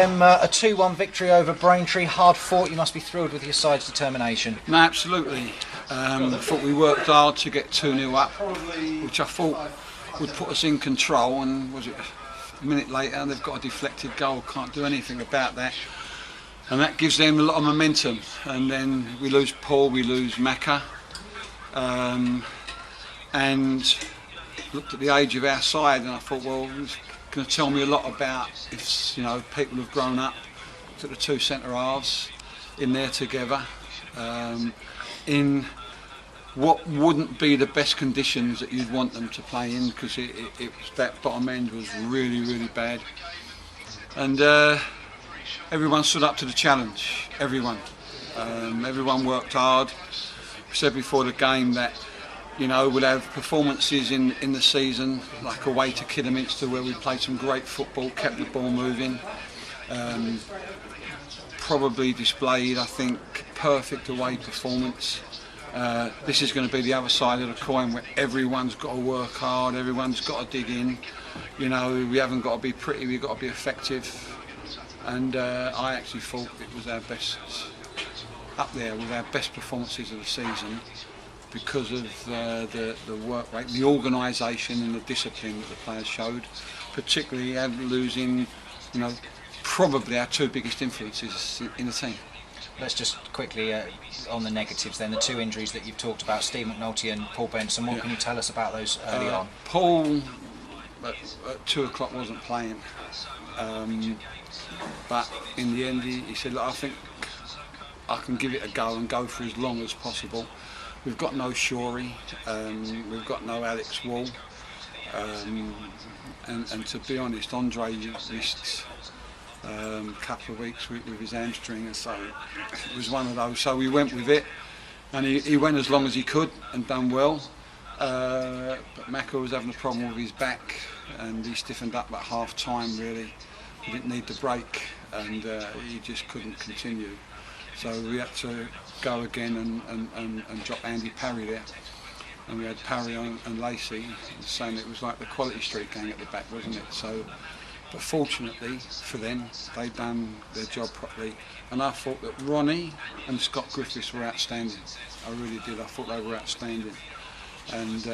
A 2-1 victory over Braintree, hard fought. You must be thrilled with your side's determination. No, absolutely. I thought we worked hard to get 2-0 up, which I thought would put us in control, and was it a minute later they've got a deflected goal, can't do anything about that, and that gives them a lot of momentum. And then we lose Paul, we lose Macca, and looked at the age of our side and I thought, well, it's going to tell me a lot about if, you know, people have grown up. Looked at the two centre halves in there together, in what wouldn't be the best conditions that you'd want them to play in, because that bottom end was really bad, and everyone stood up to the challenge. Everyone worked hard. We said before the game that, you know, we'll have performances in the season like away to Kidderminster, where we played some great football, kept the ball moving, probably displayed, I think, perfect away performance. This is going to be the other side of the coin, where everyone's got to work hard, everyone's got to dig in. You know, we haven't got to be pretty, we've got to be effective. And I actually thought it was our best, up there with our best performances of the season, because of the work rate, the organisation and the discipline that the players showed, particularly losing, you know, probably our two biggest influences in the team. Let's just quickly, on the negatives then, the two injuries that you've talked about, Steve McNulty and Paul Benson. What can you tell us about those early on? Paul at 2 o'clock wasn't playing, but in the end he said, look, I think I can give it a go and go for as long as possible. We've got no Shorey, we've got no Alex Wall, and to be honest, Andre missed a couple of weeks with his hamstring, and so it was one of those. So we went with it, and he went as long as he could and done well. But Macca was having a problem with his back, and he stiffened up at half time. Really, he didn't need the break, and he just couldn't continue. So we had to go again and drop Andy Parry there, and we had Parry and Lacey, saying it was like the Quality Street gang at the back, wasn't it? So, but fortunately for them, they'd done their job properly, and I thought that Ronnie and Scott Griffiths were outstanding. I really did. I thought they were outstanding, and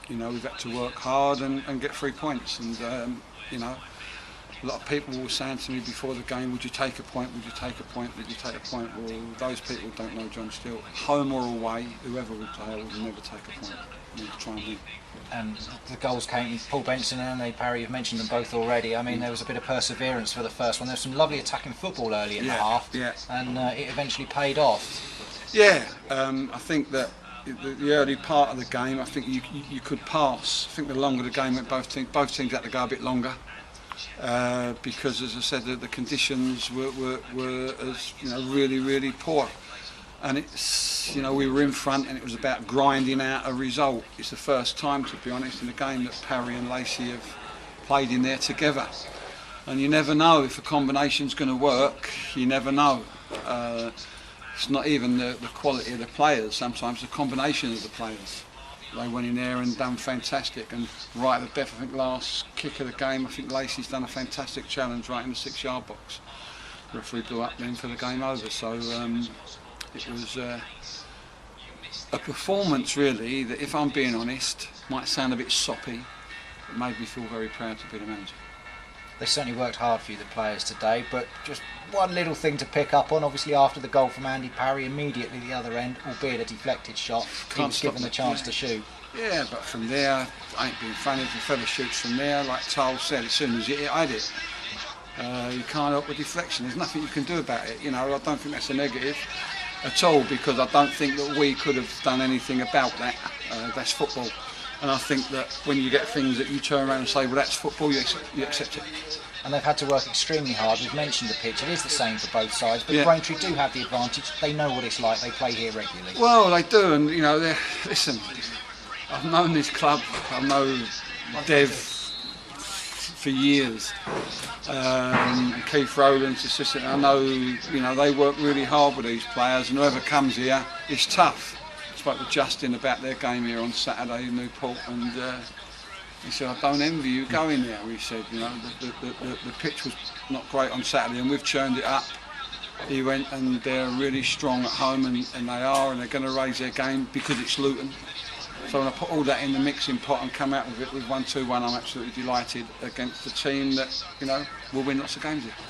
you know, we've had to work hard and get 3 points, and you know, a lot of people were saying to me before the game, would you take a point, would you take a point, would you take a point? Well, those people don't know John Steele. Home or away, whoever we play, I would never take a point. We'd try and win. And the goals came, Paul Benson and Andy Parry, you've mentioned them both already. I mean, there was a bit of perseverance for the first one. There was some lovely attacking football early in the half, and it eventually paid off. Yeah, I think that the early part of the game, I think you could pass. I think the longer the game went, both teams had to go a bit longer. Because, as I said, the conditions were as, you know, really poor, and it's, you know, we were in front and it was about grinding out a result. It's the first time, to be honest, in the game that Parry and Lacey have played in there together, and you never know if a combination's going to work. You never know. It's not even the quality of the players, sometimes the combination of the players. They went in there and done fantastic, and right at the death, I think last kick of the game, I think Lacey's done a fantastic challenge right in the 6-yard box. The referee blew up then for the game over, so it was a performance really that, if I'm being honest, might sound a bit soppy, but made me feel very proud to be the manager. They certainly worked hard for you, the players, today, but just one little thing to pick up on. Obviously, after the goal from Andy Parry, immediately the other end, albeit a deflected shot, he was given the chance to shoot. Yeah, but from there, ain't been funny. If a fella shoots from there, like Tal said, as soon as you hit, I did. You can't help with deflection. There's nothing you can do about it. You know, I don't think that's a negative at all, because I don't think that we could have done anything about that. That's football. And I think that when you get things that you turn around and say, well, that's football, you accept it. And they've had to work extremely hard. We've mentioned the pitch. It is the same for both sides, but Braintree do have the advantage. They know what it's like. They play here regularly. Well, they do, and you know, listen, I've known this club. I've known Dev for years. Keith Rowland's assistant. I know, you know, they work really hard with these players, and whoever comes here, it's tough. I spoke to Justin about their game here on Saturday in Newport, and He said, I don't envy you going there. He said, you know, the pitch was not great on Saturday and we've churned it up. He went, and they're really strong at home, and they're going to raise their game because it's Luton. So when I put all that in the mixing pot and come out with it with 1-2-1, I'm absolutely delighted against a team that, you know, will win lots of games here.